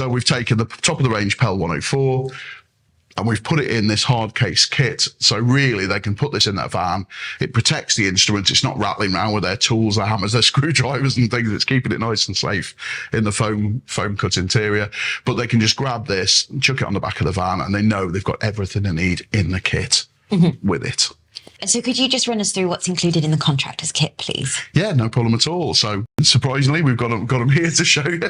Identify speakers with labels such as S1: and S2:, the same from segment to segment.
S1: So we've taken the top of the range PEL 104 and we've put it in this hard case kit. So really they can put this in their van. It protects the instruments. It's not rattling around with their tools, their hammers, their screwdrivers and things. It's keeping it nice and safe in the foam cut interior. But they can just grab this, chuck it on the back of the van, and they know they've got everything they need in the kit with it.
S2: So could you just run us through what's included in the Contractor's kit, please?
S1: Yeah, no problem at all. So surprisingly, we've got them here to show you.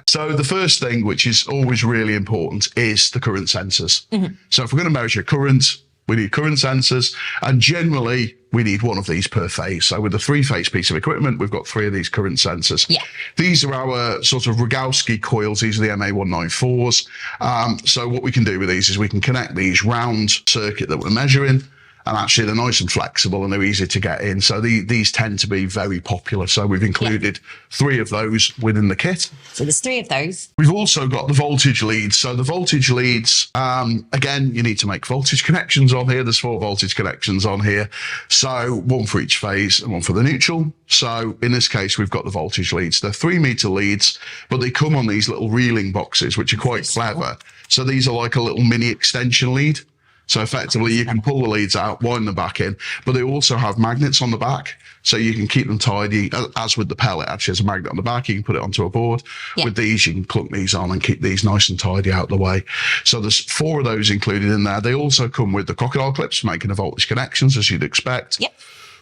S1: So the first thing, which is always really important, is the current sensors. So if we're going to measure current, we need current sensors, and generally we need one of these per phase. So with a 3-phase piece of equipment, we've got 3 of these current sensors. Yeah. These are our sort of Rogowski coils. These are the MA194s. So what we can do with these is we can connect these round circuit that we're measuring. And actually, they're nice and flexible and they're easy to get in. So these tend to be very popular. So we've included 3 of those within the kit.
S2: So there's 3 of those.
S1: We've also got the voltage leads. So the voltage leads, again, you need to make voltage connections on here. There's 4 voltage connections on here. So 1 for each phase and 1 for the neutral. So in this case, we've got the voltage leads. They're 3-meter leads, but they come on these little reeling boxes, which are quite clever. So these are like a little mini extension lead. So effectively, you can pull the leads out, wind them back in, but they also have magnets on the back, so you can keep them tidy. As with the pellet, actually has a magnet on the back, you can put it onto a board. Yeah. With these, you can clunk these on and keep these nice and tidy out the way. So there's 4 of those included in there. They also come with the crocodile clips for making the voltage connections, as you'd expect. Yep.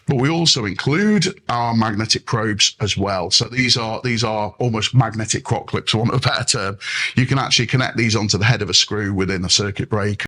S1: But we also include our magnetic probes as well. So these are almost magnetic croc clips, for want of a better term. You can actually connect these onto the head of a screw within a circuit breaker.